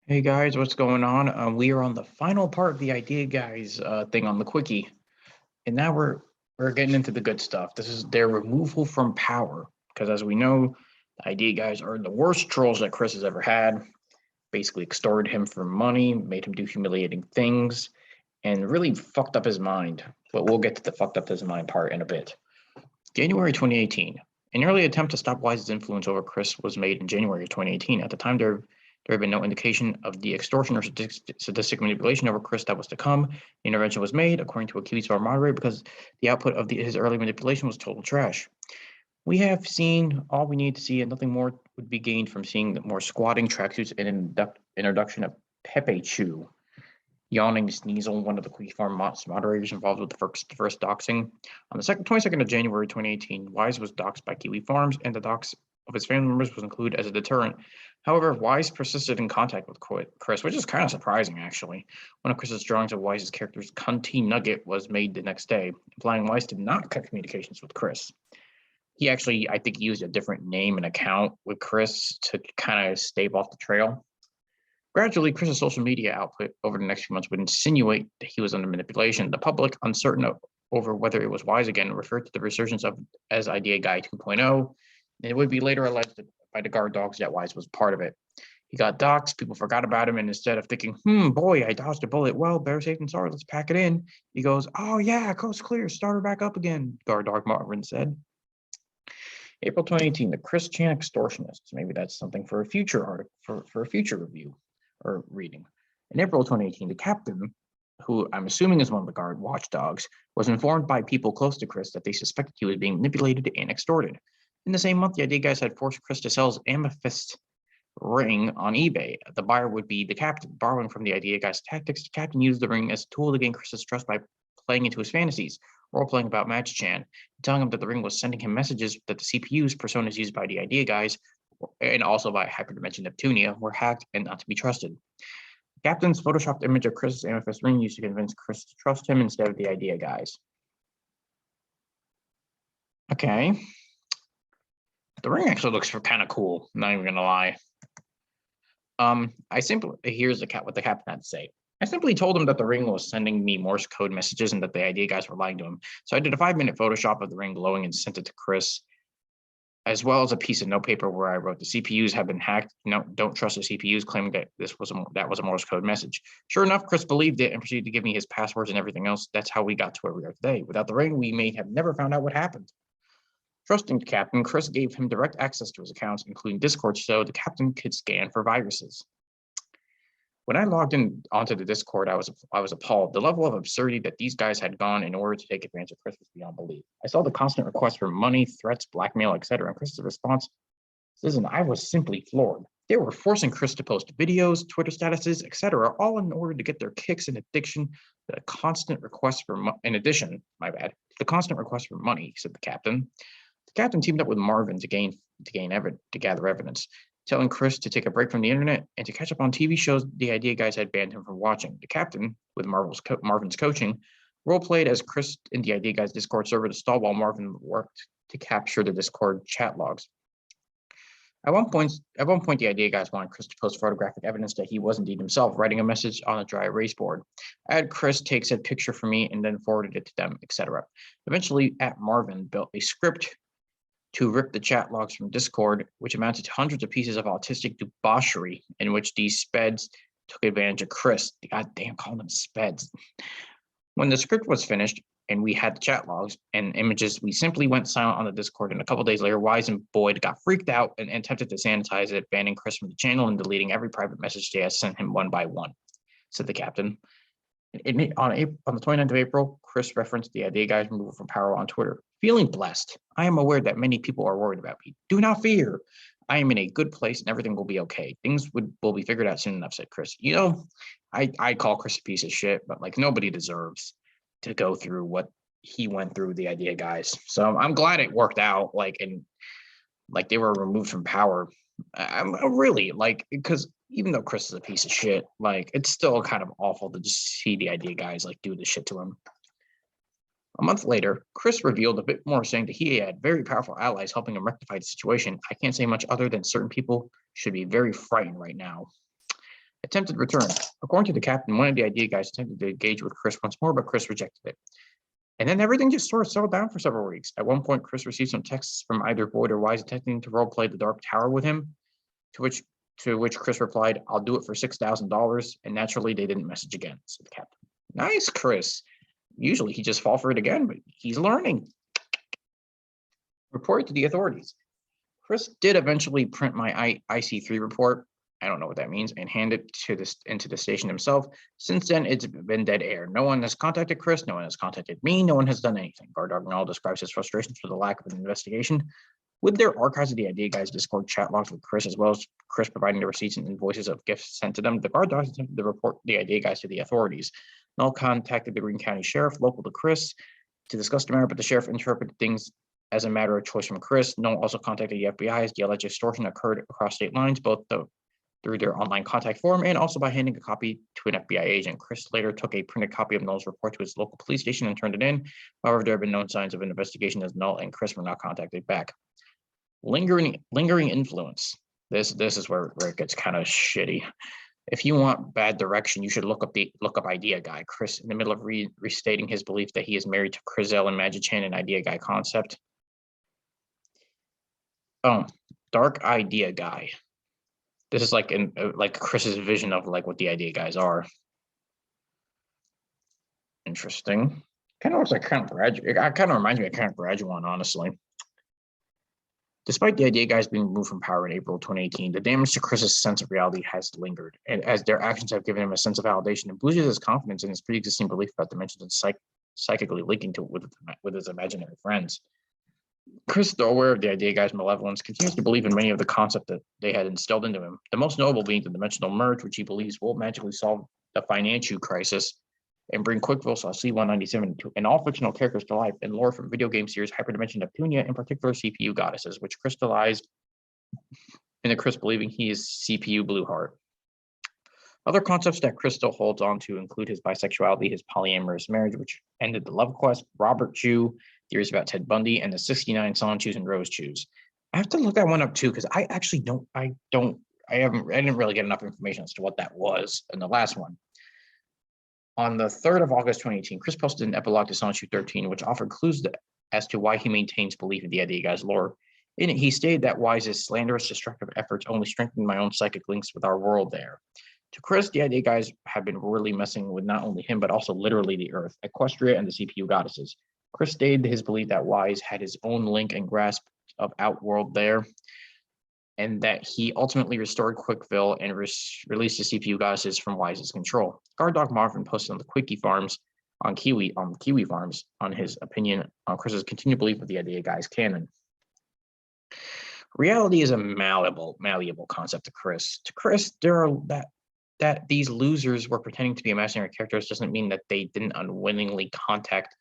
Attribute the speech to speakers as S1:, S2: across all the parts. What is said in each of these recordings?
S1: Hey guys, what's going on? We are on the final part of the idea guys thing on the quickie, and now we're getting into the good stuff. This is their removal from power, because as we know, the idea guys are the worst trolls that Chris has ever had. Basically, extorted him for money, made him do humiliating things, and really fucked up his mind. But we'll get to the fucked up his mind part in a bit. January 2018. An early attempt to stop Wise's influence over Chris was made in January of 2018. At the time, there had been no indication of the extortion or sadistic manipulation over Chris that was to come. The intervention was made, according to a KiwiStar moderator, because the output of his early manipulation was total trash. We have seen all we need to see, and nothing more would be gained from seeing the more squatting tracksuits and introduction of Pepe Chu. Yawning Sneasel, one of the Quickie Farm moderators involved with the first doxing. On the 22nd of January 2018, Wise was doxed by Kiwi Farms, and the dox of his family members was included as a deterrent. However, Wise persisted in contact with Chris, which is kind of surprising, actually. One of Chris's drawings of Wise's character's cunty nugget was made the next day, implying Wise did not cut communications with Chris. He actually, I think, used a different name and account with Chris to kind of stave off the trail. Gradually, Chris's social media output over the next few months would insinuate that he was under manipulation. The public, uncertain over whether it was Wise again, referred to the resurgence of as Idea Guy 2.0. It would be later alleged by the guard dogs that Wise was part of it. He got doxxed, people forgot about him, and instead of thinking, boy, I dodged a bullet, well, better safe than sorry, let's pack it in, he goes, oh yeah, coast clear, start her back up again, guard dog Marvin said. April 2018, the Chrischan extortionists. Maybe that's something for a future article, for a future review or reading. In April 2018, the captain, who I'm assuming is one of the guard watchdogs, was informed by people close to Chris that they suspected he was being manipulated and extorted. In the same month, the idea guys had forced Chris to sell his amethyst ring on eBay. The buyer would be the captain. Borrowing from the idea guy's tactics, the captain used the ring as a tool to gain Chris's trust by playing into his fantasies, role-playing about Match-chan, telling him that the ring was sending him messages that the CPUs, personas used by the idea guys, and also by hyperdimension Neptunia, were hacked and not to be trusted. Captain's photoshopped image of Chris's amethyst ring used to convince Chris to trust him instead of the idea guys. Okay. The ring actually looks kind of cool, not even gonna lie. Here's what the captain had to say. I simply told him that the ring was sending me Morse code messages and that the idea guys were lying to him. So I did a 5-minute Photoshop of the ring glowing and sent it to Chris, as well as a piece of notepaper where I wrote the CPUs have been hacked. No, don't trust the CPUs, claiming that that was a Morse code message. Sure enough, Chris believed it and proceeded to give me his passwords and everything else. That's how we got to where we are today. Without the ring, we may have never found out what happened. Trusting the captain, Chris gave him direct access to his accounts, including Discord, so the captain could scan for viruses. When I logged in onto the Discord, I was appalled. The level of absurdity that these guys had gone in order to take advantage of Chris was beyond belief. I saw the constant requests for money, threats, blackmail, etc. And Chris's response, listen, I was simply floored. They were forcing Chris to post videos, Twitter statuses, etc., all in order to get their kicks in addition to the constant request for the constant request for money, said the captain. The captain teamed up with Marvin to gather evidence, telling Chris to take a break from the internet and to catch up on TV shows the idea guys had banned him from watching. The captain, with Marvin's coaching, role-played as Chris in the idea guys Discord server to stall while Marvin worked to capture the Discord chat logs. At one point, the idea guys wanted Chris to post photographic evidence that he was indeed himself, writing a message on a dry erase board. I had Chris take said picture for me and then forwarded it to them, etc. Eventually, Marvin built a script to rip the chat logs from Discord, which amounted to hundreds of pieces of autistic debauchery in which these speds took advantage of Chris. Goddamn, call them speds. When the script was finished and we had the chat logs and images, we simply went silent on the Discord, and a couple days later, Wise and Boyd got freaked out and attempted to sanitize it, banning Chris from the channel and deleting every private message they had sent him one by one, said the captain. On the 29th of April, Chris referenced the idea guys removal from power on Twitter. Feeling blessed. I am aware that many people are worried about me. Do not fear. I am in a good place and everything will be okay. Things will be figured out soon enough, said Chris. You know, I call Chris a piece of shit, but like nobody deserves to go through what he went through, the idea guys. So I'm glad it worked out. And they were removed from power. I'm really because even though Chris is a piece of shit, it's still kind of awful to just see the idea guys do this shit to him. A month later, Chris revealed a bit more, saying that he had very powerful allies helping him rectify the situation. I can't say much other than certain people should be very frightened right now. Attempted return. According to the captain, one of the idea guys attempted to engage with Chris once more, but Chris rejected it. And then everything just sort of settled down for several weeks. At one point, Chris received some texts from either Boyd or Wise attempting to roleplay the Dark Tower with him, to which Chris replied, "I'll do it for $6,000." And naturally, they didn't message again, said the captain. Nice, Chris. Usually he just fall for it again, but he's learning. Reported to the authorities. Chris did eventually print my IC3 report. I don't know what that means, and hand it into the station himself. Since then, it's been dead air. No one has contacted Chris. No one has contacted me. No one has done anything. Guard Dog Null describes his frustrations for the lack of an investigation. With their archives of the Idea Guys Discord chat logs with Chris, as well as Chris providing the receipts and invoices of gifts sent to them, the Guard Dogs attempted to report the Idea Guys to the authorities. Null contacted the Greene County Sheriff, local to Chris, to discuss the matter, but the sheriff interpreted things as a matter of choice from Chris. Null also contacted the FBI as the alleged extortion occurred across state lines, both through their online contact form and also by handing a copy to an FBI agent. Chris later took a printed copy of Null's report to his local police station and turned it in. However, there have been no signs of an investigation as Null and Chris were not contacted back. Lingering influence. This is where it gets kind of shitty. If you want bad direction, you should look up Idea Guy. Chris, in the middle of restating his belief that he is married to Crizel and Magichan and Idea Guy concept. Oh, Dark Idea Guy. This is like Chris's vision of like what the Idea Guys are. Interesting. Kind of looks like Count Graduate. It kind of reminds me of Count Graduate, honestly. Despite the Idea Guys being removed from power in April 2018, the damage to Chris's sense of reality has lingered, and as their actions have given him a sense of validation and boosted his confidence in his pre-existing belief about dimensions and psychically linking to it with his imaginary friends. Chris, though aware of the Idea Guys' malevolence, continues to believe in many of the concepts that they had instilled into him, the most notable being the dimensional merge, which he believes will magically solve the Sonichu crisis and bring Quickville C-197 and all fictional characters to life and lore from video game series Hyperdimension Neptunia, in particular CPU goddesses, which crystallized into Chris believing he is CPU Blueheart. Other concepts that Chris still holds on to include his bisexuality, his polyamorous marriage, which ended the love quest, Robert Chew, theories about Ted Bundy, and the 69 Sonichus and Rose Chews. I have to look that one up too, because I actually I didn't really get enough information as to what that was in the last one. On the 3rd of August 2018, Chris posted an epilogue to Sonichu 13, which offered clues as to why he maintains belief in the Idea Guys lore. In it, he stated that Wise's slanderous, destructive efforts only strengthened my own psychic links with our world there. To Chris, the Idea Guys have been really messing with not only him, but also literally the Earth, Equestria, and the CPU goddesses. Chris stated his belief that Wise had his own link and grasp of Outworld there, and that he ultimately restored Quickville and released the CPU goddesses from Wise's control. Guard Dog Marvin posted on the Quickie Farms on Kiwi Farms on his opinion on Chris's continued belief of the Idea Guys canon. Reality is a malleable concept to Chris. To Chris, there are that these losers were pretending to be imaginary characters doesn't mean that they didn't unwittingly connect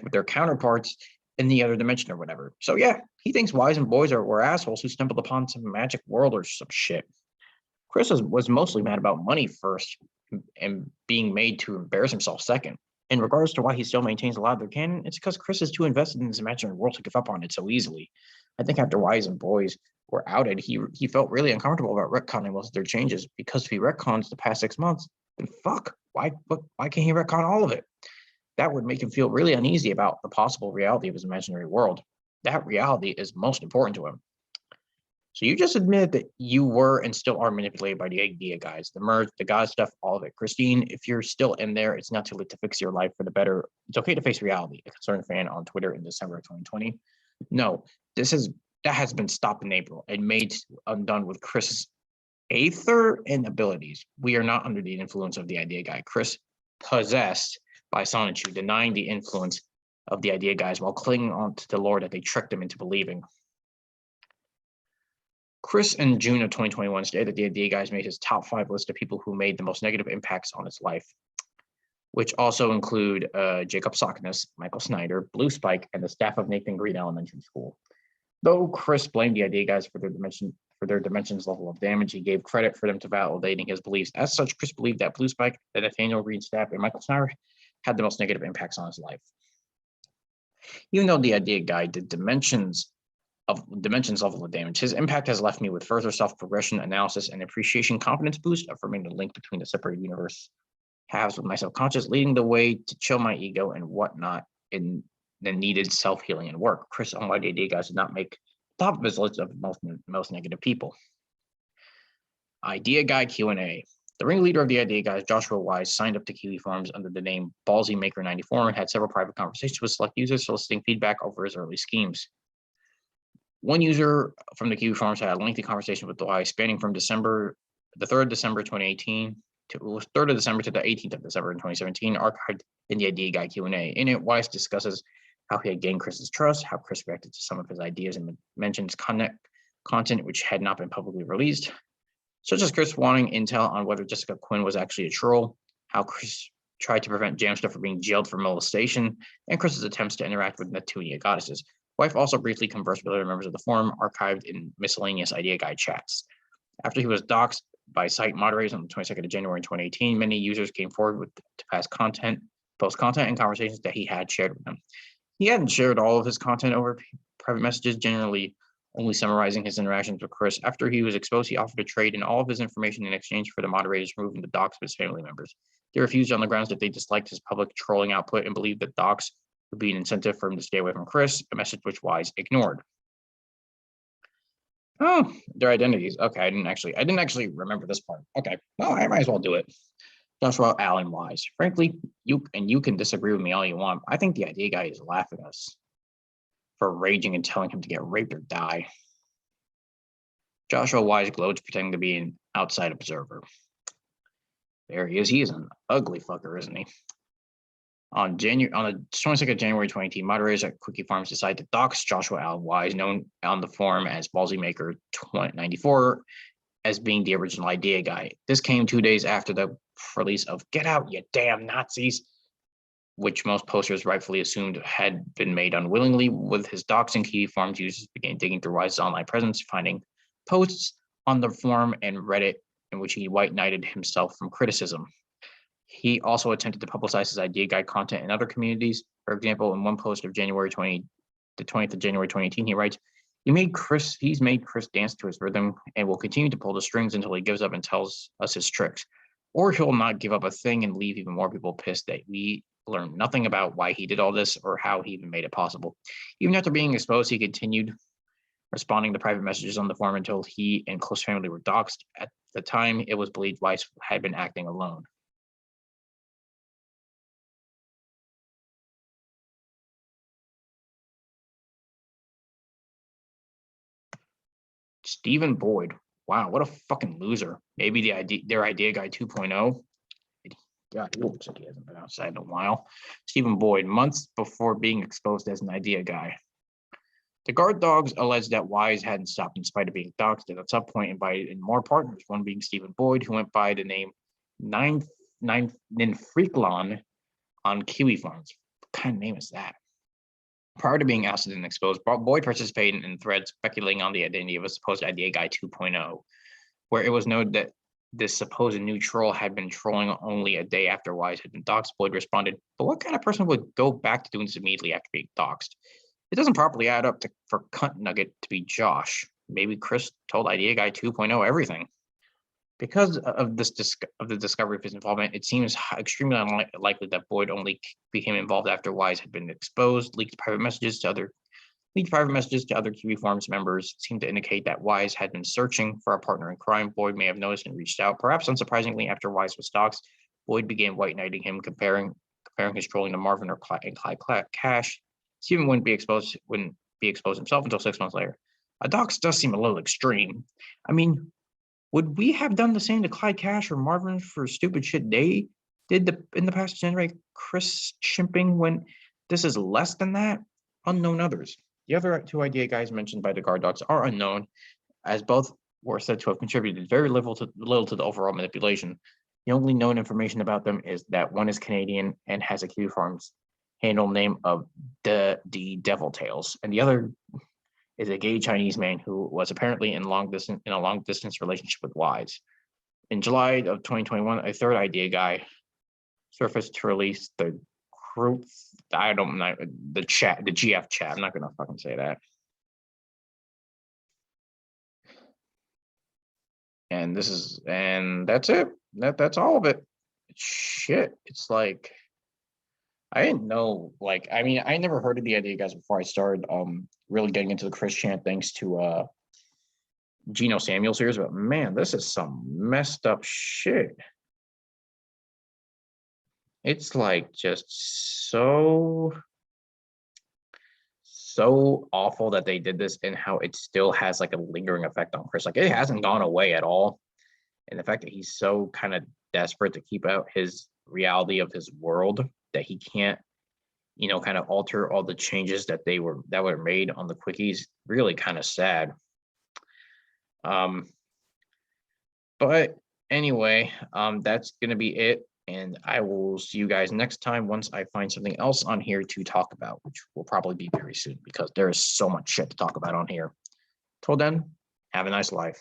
S1: with their counterparts in the other dimension or whatever. So yeah, he thinks Wise and Boys were assholes who stumbled upon some magic world or some shit. Chris was mostly mad about money first and being made to embarrass himself second. In regards to why he still maintains a lot of their canon, it's because Chris is too invested in his imaginary world to give up on it so easily. I think after Wise and Boys were outed, he felt really uncomfortable about retconning most of their changes, because if he retcons the past 6 months, then fuck, why can't he retcon all of it? That would make him feel really uneasy about the possible reality of his imaginary world. That reality is most important to him. So you just admitted that you were and still are manipulated by the Idea Guys, the merge, the God stuff, all of it. Christine, if you're still in there, it's not too late to fix your life for the better. It's okay to face reality. A concerned fan on Twitter in December of 2020. No, that has been stopped in April and made undone with Chris's aether and abilities. We are not under the influence of the Idea Guy. Chris possessed by Sonichu, denying the influence of the Idea Guys while clinging on to the lore that they tricked him into believing. Chris, in June of 2021, stated that the Idea Guys made his top 5 list of people who made the most negative impacts on his life, which also include Jacob Sockness, Michael Snyder, Blue Spike, and the staff of Nathan Green Elementary School. Though Chris blamed the Idea Guys for their dimension's level of damage, he gave credit for them to validating his beliefs. As such, Chris believed that Blue Spike, the Nathaniel Green staff, and Michael Snyder had the most negative impacts on his life. Even though the Idea Guy, the dimensions of dimensions level of damage. His impact has left me with further self-progression, analysis, and appreciation confidence boost, affirming the link between the separate universe halves with my self-conscious, leading the way to chill my ego and whatnot in the needed self-healing and work. Chris, unlike AD guys, did not make top of his list of most negative people. Idea Guy Q&A. The ringleader of the Idea Guys, Joshua Wise, signed up to Kiwi Farms under the name Ballsy Maker 94 and had several private conversations with select users soliciting feedback over his early schemes. One user from the Kiwi Farms had a lengthy conversation with Wise spanning from the 3rd of December 2018 to the 3rd of December to the 18th of December in 2017, archived in the Idea Guy Q&A. In it, Wise discusses how he had gained Chris's trust, how Chris reacted to some of his ideas, and mentions content which had not been publicly released, such as Chris wanting intel on whether Jessica Quinn was actually a troll, how Chris tried to prevent Jamster from being jailed for molestation, and Chris's attempts to interact with Neptunia goddesses. Wife also briefly conversed with other members of the forum, archived in miscellaneous Idea Guide chats. After he was doxxed by site moderators on the 22nd of January in 2018, many users came forward to post content and conversations that he had shared with them. He hadn't shared all of his content over private messages, generally only summarizing his interactions with Chris. After he was exposed, he offered to trade in all of his information in exchange for the moderators removing the docs of his family members. They refused on the grounds that they disliked his public trolling output and believed that docs would be an incentive for him to stay away from Chris, a message which Wise ignored. Oh, their identities. Okay, I didn't actually remember this part. Okay, well, I might as well do it. Joshua Allen Wise. Frankly, you can disagree with me all you want. I think the Idea Guy is laughing at us for raging and telling him to get raped or die. Joshua Wise gloats, pretending to be an outside observer. There he is. He is an ugly fucker, isn't he? On the 22nd of January 2018, moderators at Quickie Farms decided to dox Joshua Allen Wise, known on the forum as Ballsy Maker 94, as being the original Idea Guy. This came 2 days after the release of "Get Out, You Damn Nazis," which most posters rightfully assumed had been made unwillingly. With his doxing, Kiwi Farms users began digging through Wise's online presence, finding posts on the forum and Reddit in which he white-knighted himself from criticism. He also attempted to publicize his Idea Guide content in other communities. For example, in one post of the 20th of January 2018, he writes, he's made Chris dance to his rhythm and will continue to pull the strings until he gives up and tells us his tricks. Or he'll not give up a thing and leave even more people pissed that we learned nothing about why he did all this or how he even made it possible. Even after being exposed, he continued responding to private messages on the forum until he and close family were doxxed. At the time, it was believed Weiss had been acting alone. Stephen Boyd. Wow, what a fucking loser. Maybe their Idea Guy 2.0. God, he looks like he hasn't been outside in a while. Stephen Boyd, months before being exposed as an Idea Guy. The guard dogs alleged that Wise hadn't stopped in spite of being doxxed and at some point invited in more partners, one being Stephen Boyd, who went by the name Ninfreaklon on Kiwi Farms. What kind of name is that? Prior to being ousted and exposed, Boyd participated in threads speculating on the identity of a supposed Idea Guy 2.0, where it was noted that this supposed new troll had been trolling only a day after Wise had been doxxed. Boyd responded, "But what kind of person would go back to doing this immediately after being doxxed? It doesn't properly add up for Cunt Nugget to be Josh. Maybe Chris told Idea Guy 2.0 everything." Because of the discovery of his involvement, it seems extremely unlikely that Boyd only became involved after Wise had been exposed. Leaked private messages to other Kiwi Farms members seem to indicate that Wise had been searching for a partner in crime. Boyd may have noticed and reached out. Perhaps unsurprisingly, after Wise was doxxed, Boyd began white-knighting him, comparing his trolling to Marvin or Clyde Cash. Stephen wouldn't be exposed himself until 6 months later. A dox does seem a little extreme. I mean, would we have done the same to Clyde Cash or Marvin for stupid shit they did in the past to generate Chris chimping when this is less than that? Unknown others. The other two Idea Guys mentioned by the guard dogs are unknown, as both were said to have contributed very little to the overall manipulation. The only known information about them is that one is Canadian and has a Kiwi Farms handle name of the Devil Tails, and the other is a gay Chinese man who was apparently in a long distance relationship with Wise. In July of 2021, a third Idea Guy surfaced to release the GF chat. I'm not gonna fucking say that. And that's it. That's all of it. Shit. It's like I didn't know, like, I mean, I never heard of the idea, guys, before I started really getting into the chrischan, thanks to Geno Samuel series, but man, this is some messed up shit. It's like just so awful that they did this, and how it still has like a lingering effect on Chris. Like, it hasn't gone away at all. And the fact that he's so kind of desperate to keep out his reality of his world, that he can't, kind of alter all the changes that were made on the quickies, really kind of sad. But anyway, that's gonna be it. And I will see you guys next time once I find something else on here to talk about, which will probably be very soon, because there is so much shit to talk about on here. Till then, have a nice life.